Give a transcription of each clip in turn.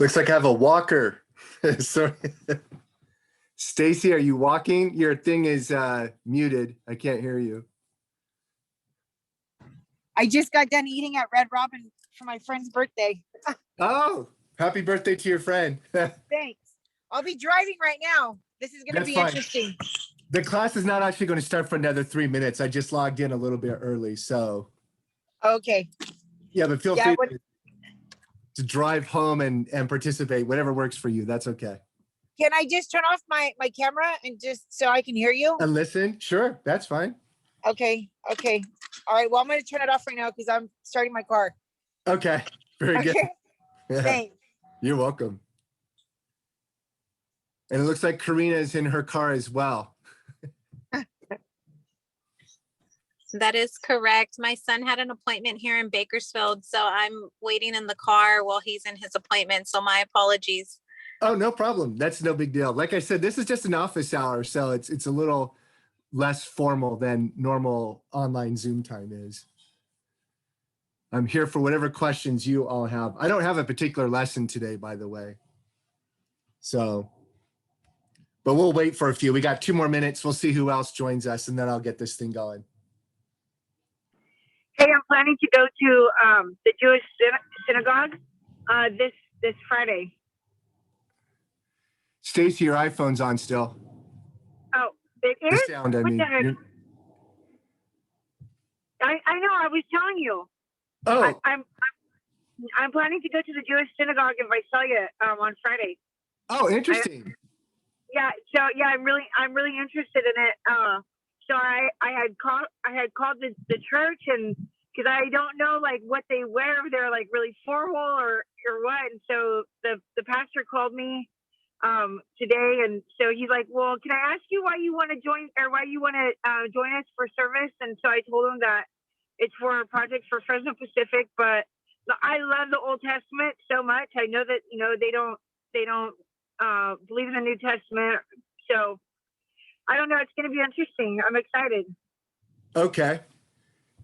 Looks like I have a walker. Sorry. Stacy, are you walking? Your thing is muted. I can't hear you. I just got done eating at Red Robin for my friend's birthday. Oh, happy birthday to your friend. Thanks. I'll be driving right now. This is going to be fine. interesting. The class is not actually going to start for another 3 minutes. I just logged in a little bit early, so. Okay. Yeah, but feel free to drive home and participate, whatever works for you. That's okay. Can I just turn off my camera and just so I can hear you? And listen? Sure, that's fine. Okay. All right, well, I'm going to turn it off right now because I'm starting my car. Okay, very good. Thanks. You're welcome. And it looks like Karina is in her car as well. That is correct. My son had an appointment here in Bakersfield, so I'm waiting in the car while he's in his appointment. So my apologies. Oh, no problem. That's no big deal. Like I said, this is just an office hour, so it's a little less formal than normal online Zoom time is. I'm here for whatever questions you all have. I don't have a particular lesson today, by the way. So, but we'll wait for a few. We got 2 more minutes. We'll see who else joins us, and then I'll get this thing going. Hey, I'm planning to go to the Jewish synagogue this Friday. Stacy, your iPhone's on still. Oh, it is? The sound, I mean. I know, I was telling you. Oh. I'm planning to go to the Jewish synagogue in Visalia on Friday. Oh, interesting. I'm really interested in it. So I had called the church, and because I don't know like what they wear, if they're like really formal or what. And so the pastor called me today, and so he's like, well, can I ask you why you want to join join us for service? And so I told him that it's for a project for Fresno Pacific, but I love the Old Testament so much. I know that they don't believe in the New Testament, so I don't know. It's going to be interesting. I'm excited. Okay.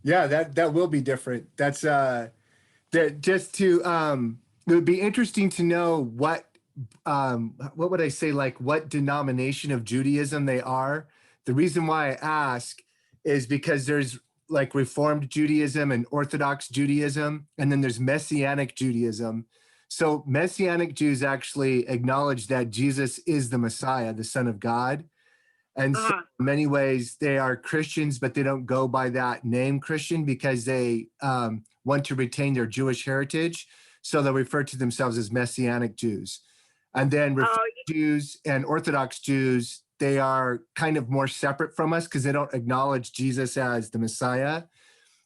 Yeah, that will be different. That's that just to it would be interesting to know what would I say, like what denomination of Judaism they are. The reason why I ask is because there's like Reformed Judaism and Orthodox Judaism, and then there's Messianic Judaism. So Messianic Jews actually acknowledge that Jesus is the Messiah, the Son of God. And so in many ways they are Christians, but they don't go by that name Christian because they want to retain their Jewish heritage. So they'll refer to themselves as Messianic Jews. And then Reformed Jews and Orthodox Jews, they are kind of more separate from us because they don't acknowledge Jesus as the Messiah.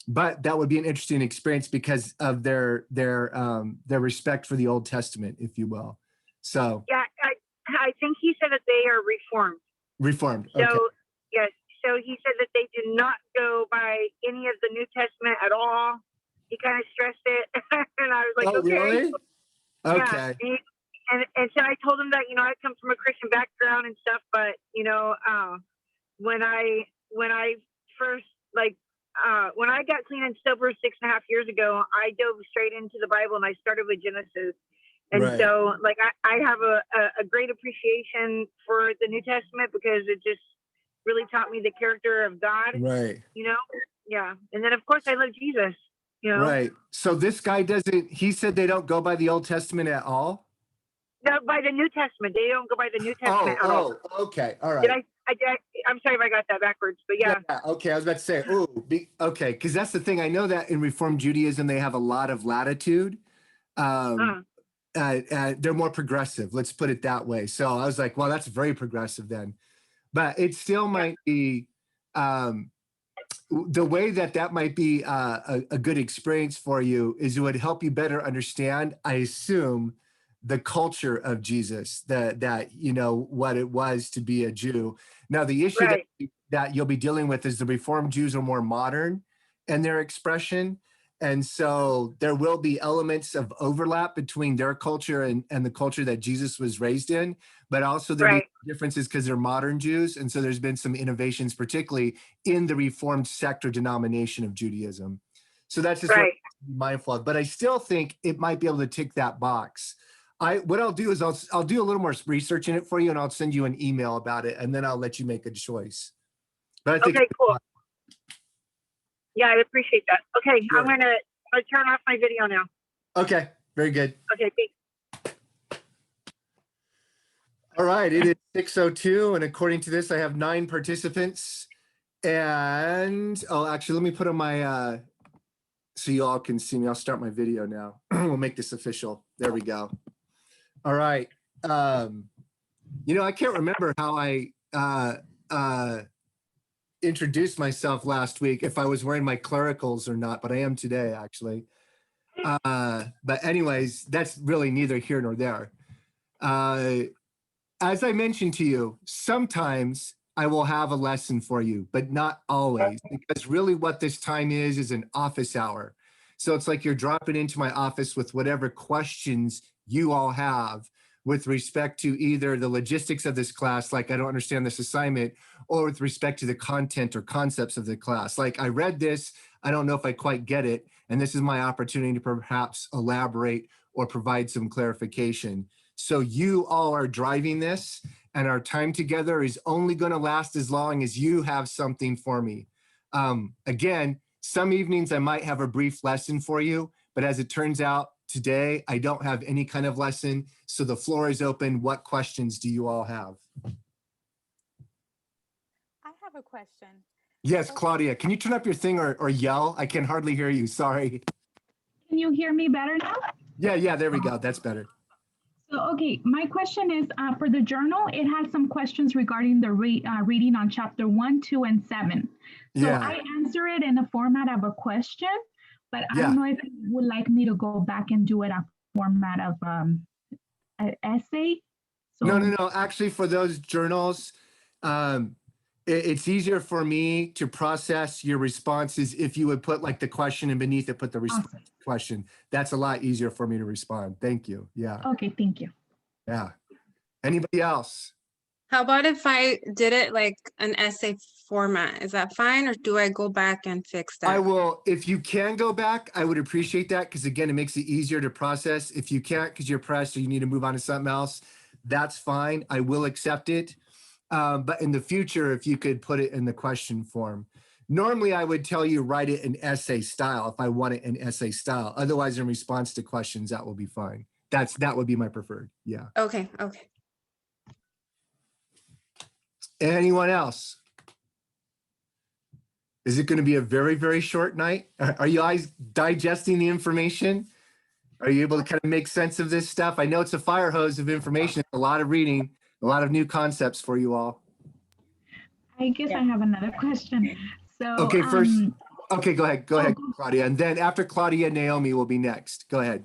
But that would be an interesting experience because of their respect for the Old Testament, if you will. So yeah, I think he said that they are Reformed. Reformed. So okay. Yes, so he said that they do not go by any of the New Testament at all. He kind of stressed it, and I was like, okay. Really? Okay. Yeah, and so I told him that I come from a Christian background and stuff, but when I first when I got clean and sober 6.5 years ago, I dove straight into the Bible and I started with Genesis. And so like I have a great appreciation for the New Testament because it just really taught me the character of God. Right. Yeah. And then of course I love Jesus. Right. So this guy he said they don't go by the Old Testament at all? No, by the New Testament. They don't go by the New Testament at all. Oh, okay. All right. I'm sorry if I got that backwards, but yeah. Okay, I was about to say, okay, because that's the thing. I know that in Reformed Judaism, they have a lot of latitude. They're more progressive, let's put it that way. So I was like, well, that's very progressive then. But it still might be, the way that might be a good experience for you is it would help you better understand, I assume, the culture of Jesus, that what it was to be a Jew. Now, the issue that you'll be dealing with is the Reformed Jews are more modern in their expression. And so there will be elements of overlap between their culture and the culture that Jesus was raised in, but also there will be differences because they're modern Jews. And so there's been some innovations, particularly in the Reformed sect or denomination of Judaism. So that's just what to be mindful of. But I still think it might be able to tick that box. what I'll do is I'll do a little more research in it for you, and I'll send you an email about it, and then I'll let you make a choice. But I think Okay, cool. Yeah, I appreciate that. Okay, Sure. I'm gonna turn off my video now. Okay, very good. Okay, thanks. All right, it is 6:02, and according to this, I have 9 participants. And actually, let me put on my so you all can see me. I'll start my video now. We'll make this official. There we go. All right. I can't remember how I introduced myself last week, if I was wearing my clericals or not, but I am today, actually. But anyways, that's really neither here nor there. As I mentioned to you, sometimes I will have a lesson for you, but not always, because really what this time is an office hour. So it's like you're dropping into my office with whatever questions you all have with respect to either the logistics of this class, like I don't understand this assignment, or with respect to the content or concepts of the class. Like I read this, I don't know if I quite get it, and this is my opportunity to perhaps elaborate or provide some clarification. So you all are driving this, and our time together is only going to last as long as you have something for me. Again, some evenings I might have a brief lesson for you, but as it turns out today, I don't have any kind of lesson. So the floor is open. What questions do you all have? I have a question. Yes, Claudia, can you turn up your thing or yell? I can hardly hear you. Sorry. Can you hear me better now? Yeah, there we go. That's better. So, okay, my question is for the journal, it has some questions regarding the reading on chapter 1, 2, and 7. So Yeah. I answer it in the format of a question, but I Yeah. don't know if you would like me to go back and do it a format of an essay. So, No. Actually, for those journals, it's easier for me to process your responses if you would put like the question and beneath it, put the response Awesome. question. That's a lot easier for me to respond. Thank you. Yeah. Okay, thank you. Yeah. Anybody else? How about if I did it like an essay format? Is that fine, or do I go back and fix that? I will, if you can go back, I would appreciate that, because again, it makes it easier to process. If you can't because you're pressed or you need to move on to something else, that's fine. I will accept it. But in the future, if you could put it in the question form. Normally, I would tell you write it in essay style if I want it in essay style. Otherwise, in response to questions, that will be fine. That would be my preferred. Yeah. Okay. Anyone else? Is it going to be a very, very short night? Are you guys digesting the information? Are you able to kind of make sense of this stuff? I know it's a fire hose of information, a lot of reading, a lot of new concepts for you all. I guess I have another question. So, Okay, first, okay, go ahead, Claudia. And then after Claudia, Naomi will be next. Go ahead.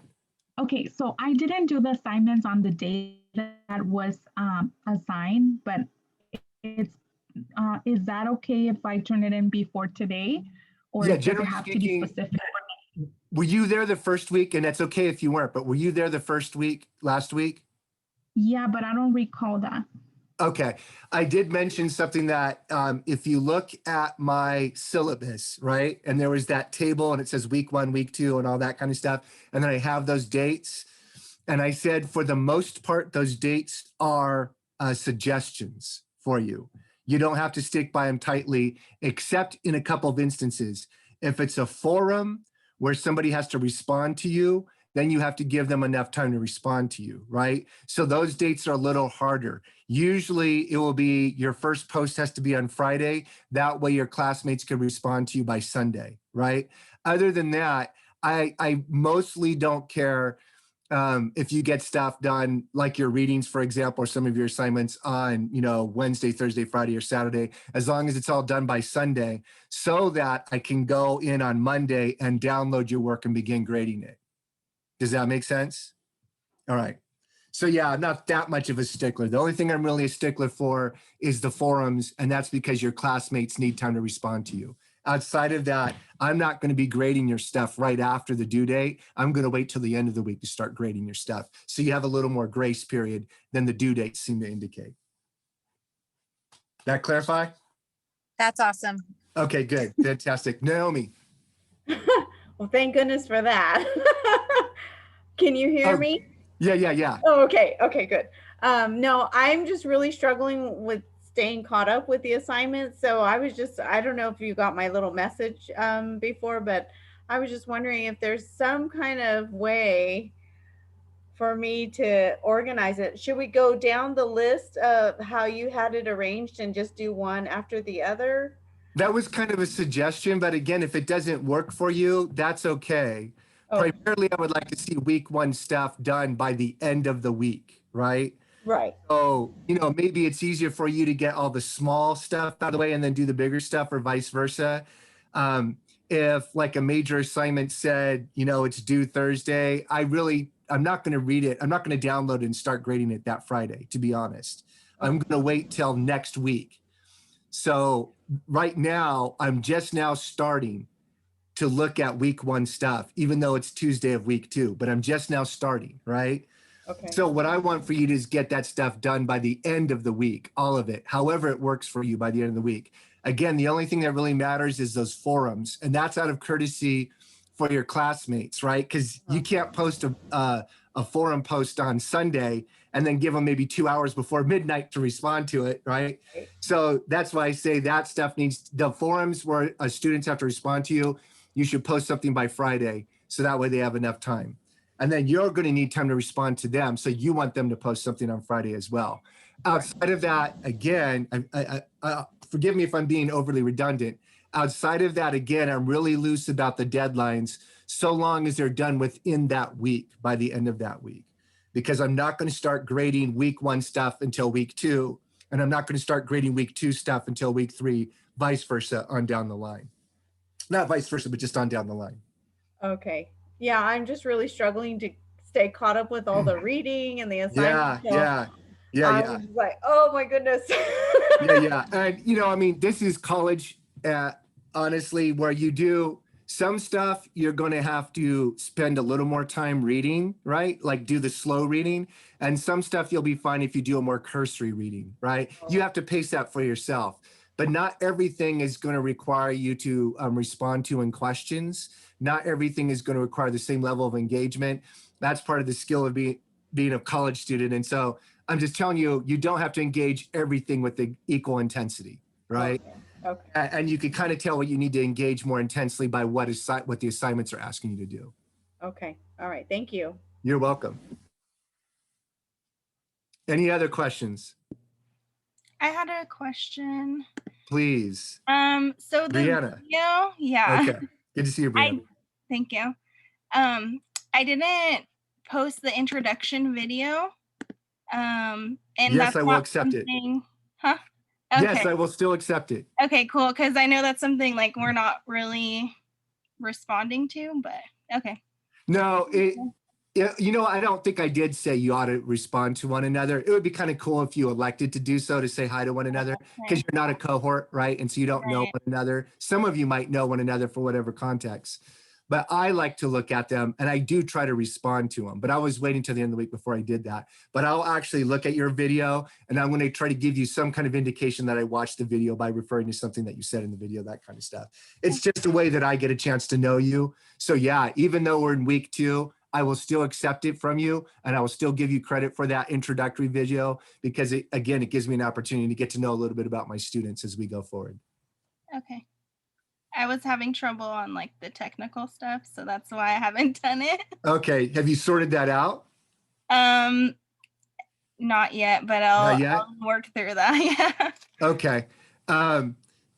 Okay, so I didn't do the assignments on the day that was assigned, but it's is that okay if I turn it in before today, or Yeah, does it generally have to be speaking, specific? were you there the first week? And that's okay if you weren't, but were you there the first week, last week? Yeah, but I don't recall that. Okay, I did mention something that if you look at my syllabus, right? And there was that table and it says week 1, week 2 and all that kind of stuff. And then I have those dates. And I said, for the most part, those dates are suggestions for you. You don't have to stick by them tightly, except in a couple of instances. If it's a forum where somebody has to respond to you, then you have to give them enough time to respond to you, right? So those dates are a little harder. Usually it will be your first post has to be on Friday. That way your classmates can respond to you by Sunday, right? Other than that, I mostly don't care if you get stuff done, like your readings, for example, or some of your assignments on, Wednesday, Thursday, Friday, or Saturday, as long as it's all done by Sunday, so that I can go in on Monday and download your work and begin grading it. Does that make sense? All right. So yeah, I'm not that much of a stickler. The only thing I'm really a stickler for is the forums, and that's because your classmates need time to respond to you. Outside of that, I'm not going to be grading your stuff right after the due date. I'm going to wait till the end of the week to start grading your stuff. So you have a little more grace period than the due dates seem to indicate. That clarify? That's awesome. Okay, good. Fantastic. Naomi. Well, thank goodness for that. Can you hear me? Yeah. Oh, okay. Okay, good. No, I'm just really struggling with staying caught up with the assignments. So I don't know if you got my little message before, but I was just wondering if there's some kind of way for me to organize it. Should we go down the list of how you had it arranged and just do one after the other? That was kind of a suggestion, but again, if it doesn't work for you, that's okay. Oh, Primarily, I would like to see week one stuff done by the end of the week, right? right. So, maybe it's easier for you to get all the small stuff out of the way and then do the bigger stuff, or vice versa. If like a major assignment said, it's due Thursday, I'm not going to read it. I'm not going to download it and start grading it that Friday, to be honest. I'm going to wait till next week. So right now, I'm just now starting to look at week one stuff, even though it's Tuesday of week two, but I'm just now starting, right? Okay. So what I want for you to is get that stuff done by the end of the week, all of it, however it works for you by the end of the week. Again, the only thing that really matters is those forums, and that's out of courtesy for your classmates, right? Because you can't post a forum post on Sunday and then give them maybe 2 hours before midnight to respond to it, right? Right. So that's why I say that stuff needs, the forums where students have to respond to you, you should post something by Friday, so that way they have enough time. And then you're going to need time to respond to them. So you want them to post something on Friday as well. Outside of that, again, forgive me if I'm being overly redundant. Outside of that, again, I'm really loose about the deadlines, so long as they're done within that week, by the end of that week. Because I'm not going to start grading week one stuff until week two. And I'm not going to start grading week two stuff until week three, vice versa, on down the line. Not vice versa, but just on down the line. Okay. Yeah, I'm just really struggling to stay caught up with all the reading and the assignments. Yeah. I'm just like, oh my goodness. Yeah. And, I mean, this is college, honestly, where you do some stuff, you're going to have to spend a little more time reading, right? Like do the slow reading. And some stuff you'll be fine if you do a more cursory reading, right? You have to pace that for yourself. But not everything is going to require you to respond to in questions. Not everything is going to require the same level of engagement. That's part of the skill of being a college student. And so I'm just telling you, you don't have to engage everything with the equal intensity, right? Okay. And you can kind of tell what you need to engage more intensely by what the assignments are asking you to do. Okay. All right. Thank you. You're welcome. Any other questions? I had a question. Please. So the Brianna. video, yeah. Okay. Good to see you, Brianna. Thank you. I didn't post the introduction video. And Yes, that's I will accept it. Huh? Okay. Yes, I will still accept it. Okay, cool. Because I know that's something like we're not really responding to, but okay. No, I don't think I did say you ought to respond to one another. It would be kind of cool if you elected to do so, to say hi to one another, because you're not a cohort, right? And so you don't know one another. Some of you might know one another for whatever context. But I like to look at them, and I do try to respond to them. But I was waiting till the end of the week before I did that. But I'll actually look at your video, and I'm going to try to give you some kind of indication that I watched the video by referring to something that you said in the video, that kind of stuff. It's just a way that I get a chance to know you. So yeah, even though we're in week two, I will still accept it from you, and I will still give you credit for that introductory video, because it gives me an opportunity to get to know a little bit about my students as we go forward. Okay. I was having trouble on like the technical stuff, so that's why I haven't done it. Okay. Have you sorted that out? Not yet, but I'll work through that. Yeah. Okay.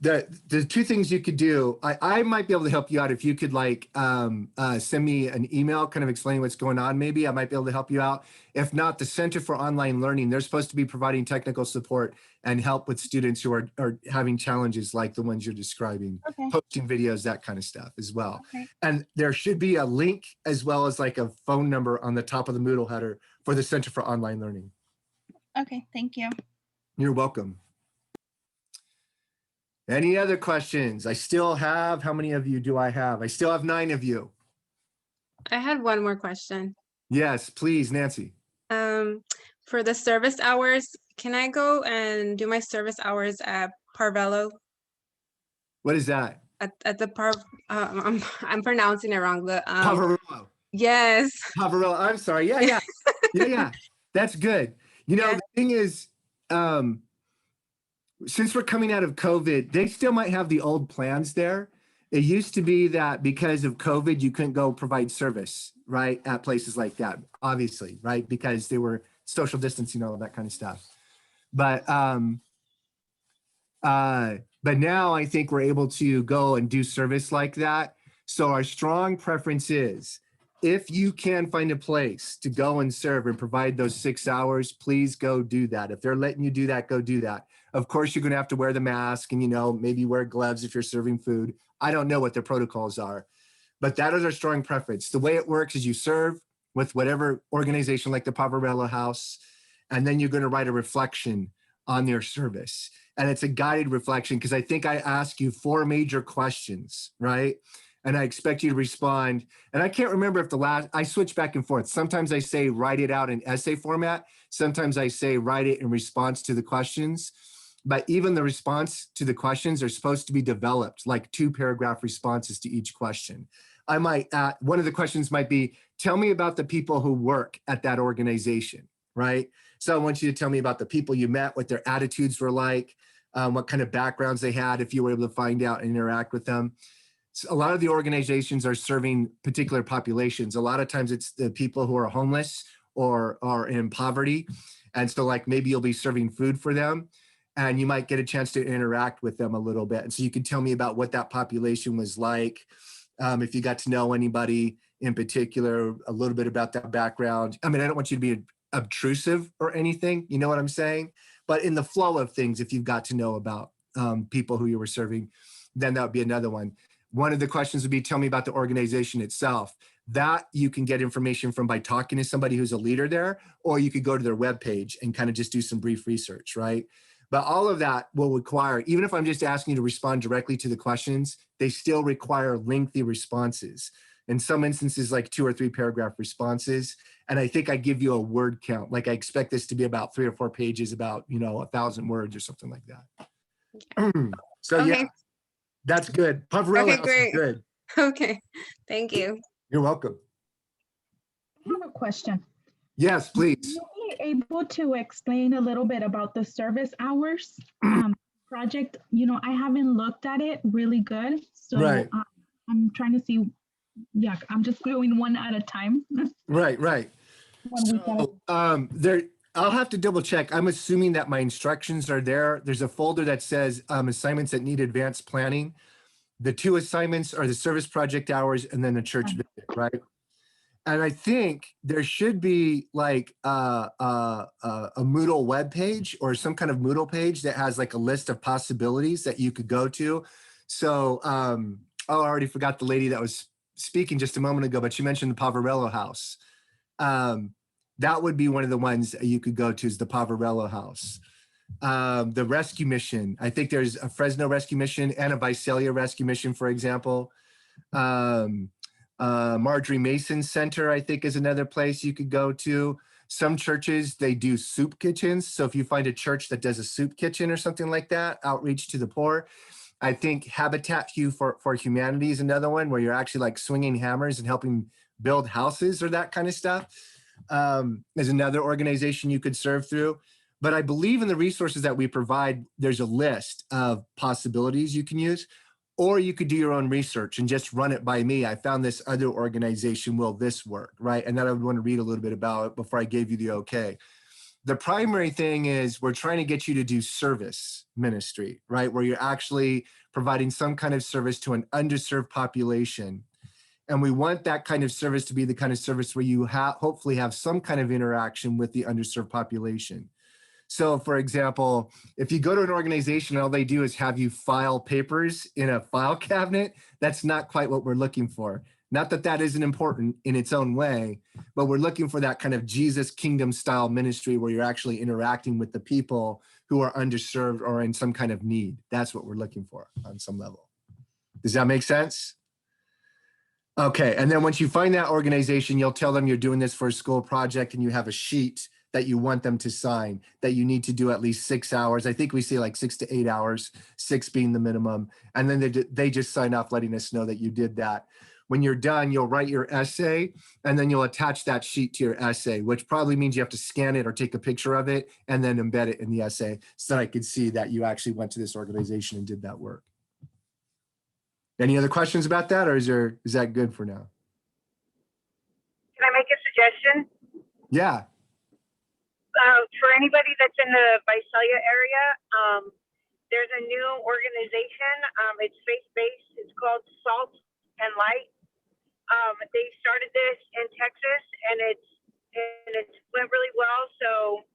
The two things you could do, I might be able to help you out if you could send me an email kind of explaining what's going on. Maybe I might be able to help you out. If not, the Center for Online Learning, they're supposed to be providing technical support and help with students who are having challenges like the ones you're describing, posting videos, that kind of stuff as well. Okay. And there should be a link as well as like a phone number on the top of the Moodle header for the Center for Online Learning. Okay, thank you. You're welcome. Any other questions? I still have, how many of you do I have? I still have 9 of you. I had one more question. Yes, please, Nancy. For the service hours, can I go and do my service hours at Parvello? What is that? At the I'm pronouncing it wrong. The Pavarello. yes. Pavarello. I'm sorry. Yeah. Yeah, that's good. You know, Yeah. the thing is, since we're coming out of COVID, they still might have the old plans there. It used to be that because of COVID, you couldn't go provide service, right, at places like that, obviously, right, because they were social distancing, all of that kind of stuff. But now I think we're able to go and do service like that. So our strong preference is, if you can find a place to go and serve and provide those 6 hours, please go do that. If they're letting you do that, go do that. Of course, you're going to have to wear the mask and, you know, maybe wear gloves if you're serving food. I don't know what their protocols are, but that is our strong preference. The way it works is you serve with whatever organization like the Poverello House, and then you're going to write a reflection on their service. And it's a guided reflection because I think I ask you 4 major questions, right? And I expect you to respond. And I can't remember if I switch back and forth. Sometimes I say, write it out in essay format. Sometimes I say, write it in response to the questions. But even the response to the questions are supposed to be developed, like 2-paragraph responses to each question. I might, one of the questions might be, tell me about the people who work at that organization, right? So I want you to tell me about the people you met, what their attitudes were like, what kind of backgrounds they had, if you were able to find out and interact with them. So a lot of the organizations are serving particular populations. A lot of times it's the people who are homeless or are in poverty. And so like maybe you'll be serving food for them and you might get a chance to interact with them a little bit. And so you can tell me about what that population was like. If you got to know anybody in particular, a little bit about that background. I mean, I don't want you to be obtrusive or anything, you know what I'm saying? But in the flow of things, if you've got to know about people who you were serving, then that would be another one. One of the questions would be, tell me about the organization itself. That you can get information from by talking to somebody who's a leader there, or you could go to their webpage and kind of just do some brief research, right? But all of that will require, even if I'm just asking you to respond directly to the questions, they still require lengthy responses. In some instances, like 2 or 3 paragraph responses. And I think I give you a word count. Like I expect this to be about 3 or 4 pages, about, 1,000 words or something like that. So Okay. yeah, that's good. Poverello Okay, House is great. good. Okay, thank you. You're welcome. I have a question. Yes, please. Will you be able to explain a little bit about the service hours project? I haven't looked at it really good. So Right. I'm trying to see. Yeah, I'm just doing one at a time. Right. One week at a So I'll have to double check. I'm assuming that my instructions are there. There's a folder that says assignments that need advanced planning. The 2 assignments are the service project hours and then the church visit, right? And I think there should be like a Moodle web page or some kind of Moodle page that has like a list of possibilities that you could go to. So, I already forgot the lady that was speaking just a moment ago, but she mentioned the Poverello House. That would be one of the ones that you could go to, is the Poverello House. The rescue mission. I think there's a Fresno rescue mission and a Visalia rescue mission, for example. Marjorie Mason Center, I think, is another place you could go to. Some churches, they do soup kitchens. So if you find a church that does a soup kitchen or something like that, outreach to the poor. I think Habitat for Humanity is another one where you're actually like swinging hammers and helping build houses or that kind of stuff. There's another organization you could serve through. But I believe in the resources that we provide, there's a list of possibilities you can use, or you could do your own research and just run it by me. I found this other organization, will this work, right? And then I would want to read a little bit about it before I gave you the okay. The primary thing is we're trying to get you to do service ministry, right? Where you're actually providing some kind of service to an underserved population. And we want that kind of service to be the kind of service where you hopefully have some kind of interaction with the underserved population. So for example, if you go to an organization and all they do is have you file papers in a file cabinet, that's not quite what we're looking for. Not that that isn't important in its own way, but we're looking for that kind of Jesus kingdom style ministry where you're actually interacting with the people who are underserved or in some kind of need. That's what we're looking for on some level. Does that make sense? Okay, and then once you find that organization, you'll tell them you're doing this for a school project and you have a sheet that you want them to sign, that you need to do at least 6 hours. I think we say like 6 to 8 hours, 6 being the minimum. And then they just sign off letting us know that you did that. when you're done, you'll write your essay and then you'll attach that sheet to your essay, which probably means you have to scan it or take a picture of it and then embed it in the essay so that I could see that you actually went to this organization and did that work. Any other questions about that, or is that good for now? Can I make a suggestion? Yeah. For anybody that's in the Visalia area, there's a new organization. It's faith-based. It's called Salt and Light. They started this in Texas, and it's went really well. So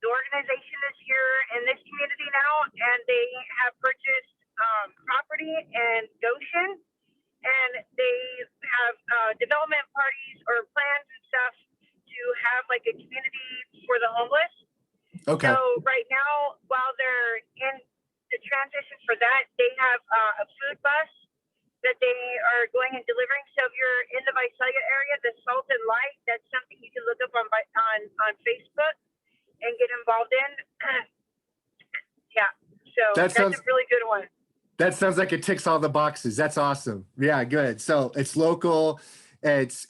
the organization is here in this community now, and they have purchased property in Goshen, and they have development parties or plans and stuff to have like a community for the homeless. Okay. So right now, while they're in the transition for that, they have a food bus that they are going and delivering. So if you're in the Visalia area, the Salt and Light, that's something you can look up on Facebook and get involved in. Yeah, so that's a really good one. That sounds like it ticks all the boxes. That's awesome. Yeah, good. So it's local. It's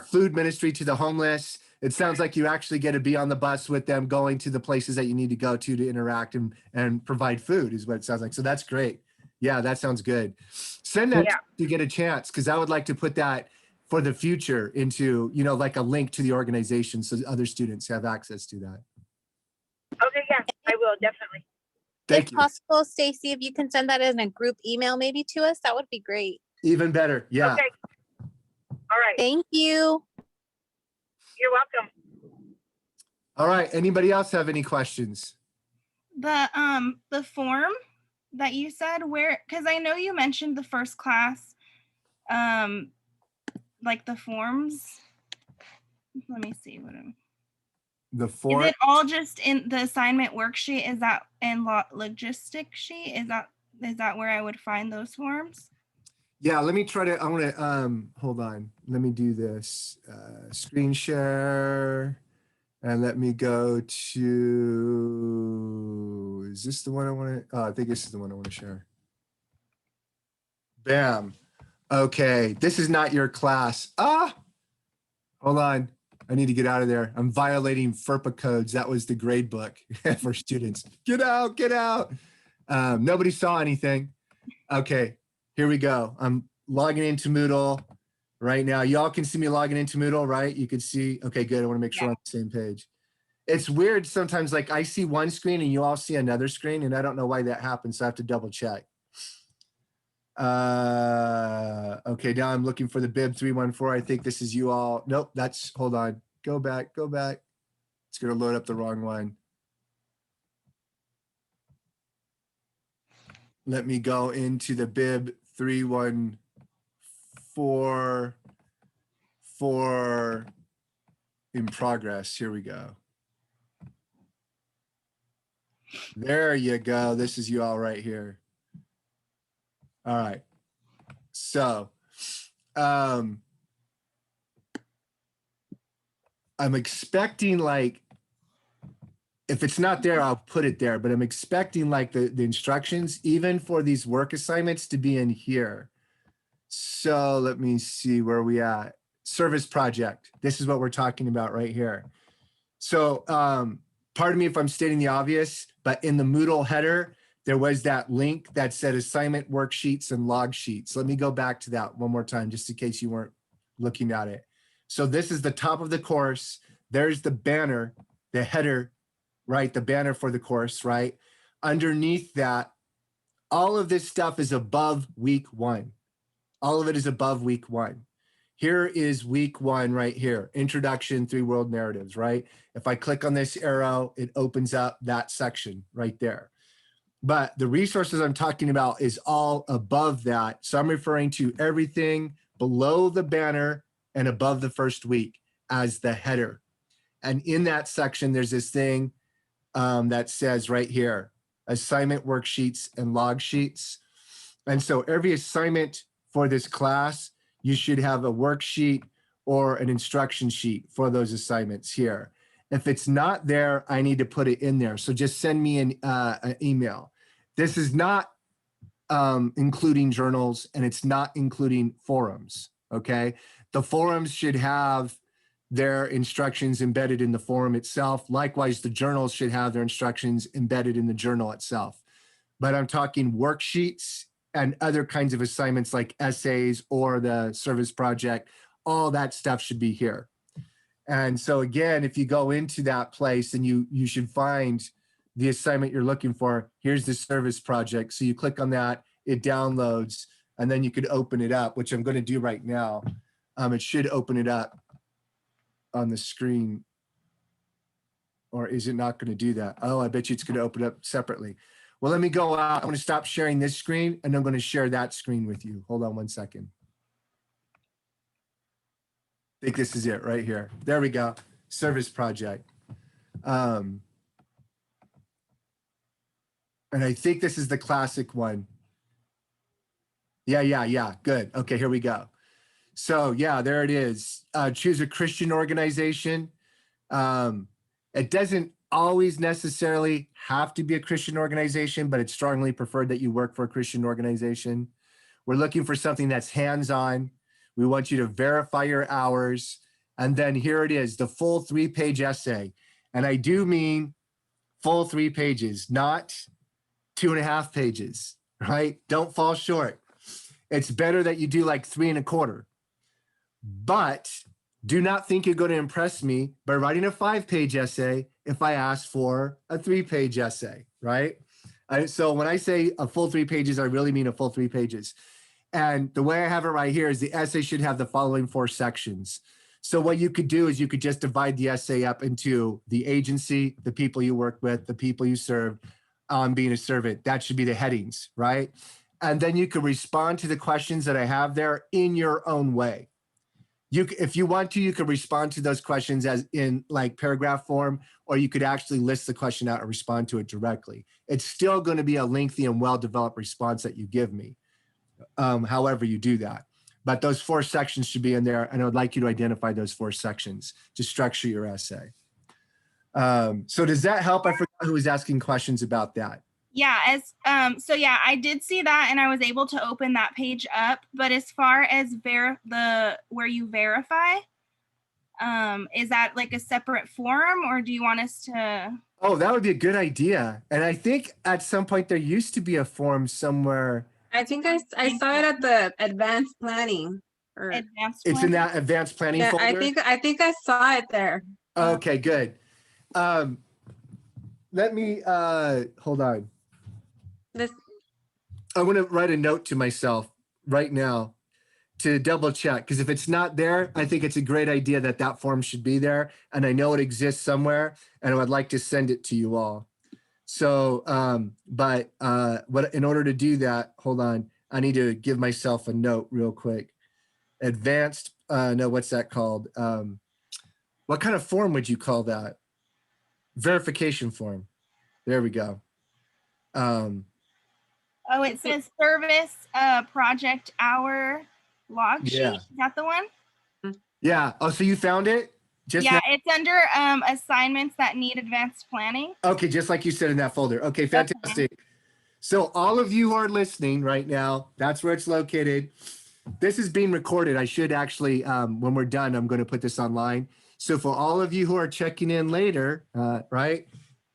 food ministry to the homeless. It sounds like you actually get to be on the bus with them, going to the places that you need to go to interact and provide food is what it sounds like. So that's great. Yeah, that sounds good. Send that to get a chance, because I would like to put that for the future into, like a link to the organization so other students have access to that. Okay, yeah, I will, definitely. Thank you. If possible, Stacy, if you can send that in a group email maybe to us, that would be great. Even better. Yeah. Okay. All right. Thank you. You're welcome. All right. Anybody else have any questions? The form that you said, where, because I know you mentioned the first class, like the forms. Let me see what I'm. The form. Is it all just in the assignment worksheet? Is that in logistic sheet? Is that where I would find those forms? Yeah, let me try to, I want to, hold on. Let me do this, screen share, and let me go to, is this the one I want to, I think this is the one I want to share. Bam. Okay, this is not your class. Hold on. I need to get out of there. I'm violating FERPA codes. That was the grade book for students. Get out, get out. Nobody saw anything. Okay. Here we go. I'm logging into Moodle right now. Y'all can see me logging into Moodle, right? You can see, okay, good. I want to make sure we're on the same page. It's weird sometimes, like I see one screen and you all see another screen, and I don't know why that happens, so I have to double check. Okay, now I'm looking for the bib 314. I think this is you all. Nope, that's, hold on. Go back, go back. It's gonna load up the wrong one. Let me go into the bib 314 in progress. Here we go. There you go. This is you all right here. All right. So, I'm expecting, like, if it's not there, I'll put it there, but I'm expecting like the instructions, even for these work assignments, to be in here. So let me see where we at. Service project. This is what we're talking about right here. So pardon me if I'm stating the obvious, but in the Moodle header, there was that link that said assignment worksheets and log sheets. Let me go back to that one more time, just in case you weren't looking at it. So this is the top of the course. There's the banner, the header, right? The banner for the course, right? Underneath that, all of this stuff is above week 1. All of it is above week 1. Here is week 1 right here. Introduction, 3 world narratives, right? If I click on this arrow, it opens up that section right there. But the resources I'm talking about is all above that. So I'm referring to everything below the banner and above the first week as the header. And in that section, there's this thing that says right here, assignment worksheets and log sheets. And so every assignment for this class, you should have a worksheet or an instruction sheet for those assignments here. If it's not there, I need to put it in there. So just send me an email. This is not including journals, and it's not including forums, okay? The forums should have their instructions embedded in the forum itself. Likewise, the journals should have their instructions embedded in the journal itself. But I'm talking worksheets and other kinds of assignments like essays or the service project, all that stuff should be here. And so again, if you go into that place and you should find the assignment you're looking for, here's the service project. So you click on that, it downloads, and then you could open it up, which I'm going to do right now. It should open it up on the screen. Or is it not going to do that? Oh, I bet you it's going to open up separately. Well, let me go out. I'm going to stop sharing this screen and I'm going to share that screen with you. Hold on one second. I think this is it right here. There we go. Service project. And I think this is the classic one. Yeah. Good. Okay, here we go. So yeah, there it is. Choose a Christian organization. It doesn't always necessarily have to be a Christian organization, but it's strongly preferred that you work for a Christian organization. We're looking for something that's hands-on. We want you to verify your hours. And then here it is, the full 3-page essay. And I do mean full 3 pages, not 2.5 pages, right? Don't fall short. It's better that you do like 3 1/4. But do not think you're going to impress me by writing a 5-page essay if I ask for a 3-page essay, right? So when I say a full 3 pages, I really mean a full 3 pages. And the way I have it right here is the essay should have the following 4 sections. So what you could do is you could just divide the essay up into the agency, the people you work with, the people you serve, being a servant. That should be the headings, right? And then you could respond to the questions that I have there in your own way. If you want to, you could respond to those questions as in like paragraph form, or you could actually list the question out and respond to it directly. It's still going to be a lengthy and well-developed response that you give me, however you do that. But those 4 sections should be in there, and I would like you to identify those 4 sections to structure your essay. So does that help? I forgot who was asking questions about that. Yeah, so yeah, I did see that and I was able to open that page up. But as far as where you verify, is that like a separate forum, or do you want us to? Oh, that would be a good idea. And I think at some point there used to be a forum somewhere. I think I saw it at the advanced planning. Or, Advanced It's in planning? that advanced planning yeah, folder? I think I saw it there. Okay, good. Let me, hold on. This I want to write a note to myself right now to double check, because if it's not there, I think it's a great idea that that form should be there. And I know it exists somewhere, and I would like to send it to you all. So, in order to do that, hold on, I need to give myself a note real quick. Advanced, no, what's that called? What kind of form would you call that? Verification form. There we go. Oh, it says service project hour log sheet. Yeah. Is that the one? Yeah. Oh, so you found it? Just Yeah, now? it's under assignments that need advanced planning. Okay, just like you said in that folder. Okay, fantastic. So all of you who are listening right now, that's where it's located. This is being recorded. I should actually, when we're done, I'm going to put this online. So for all of you who are checking in later, right,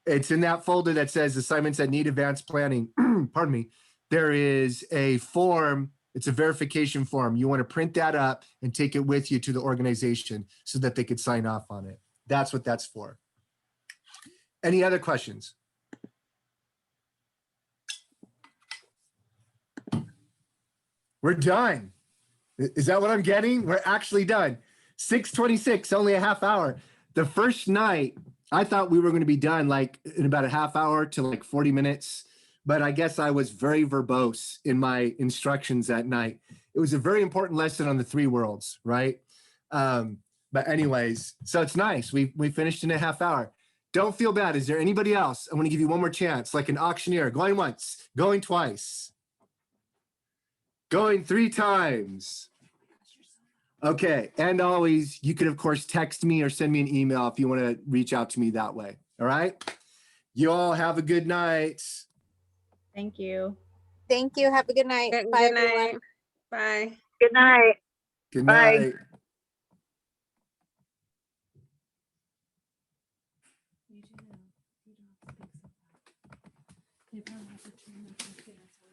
it's in that folder that says assignments that need advanced planning. Pardon me. There is a form. It's a verification form. You want to print that up and take it with you to the organization so that they could sign off on it. That's what that's for. Any other questions? We're done. Is that what I'm getting? We're actually done. 6:26, only a half hour. The first night, I thought we were going to be done like in about a half hour to like 40 minutes. But I guess I was very verbose in my instructions that night. It was a very important lesson on the 3 worlds, right? But anyways, so it's nice. We finished in a half hour. Don't feel bad. Is there anybody else? I want to give you one more chance, like an auctioneer, going once, going twice, going 3 times. Okay, and always, you can, of course, text me or send me an email if you want to reach out to me that way, all right? You all have a good night. Thank you. Thank you. Have a good night. Good Bye, good everyone. night. Bye. Good night. Good Bye. night. You do know, you don't have to speak so loud. You don't have to turn the computer so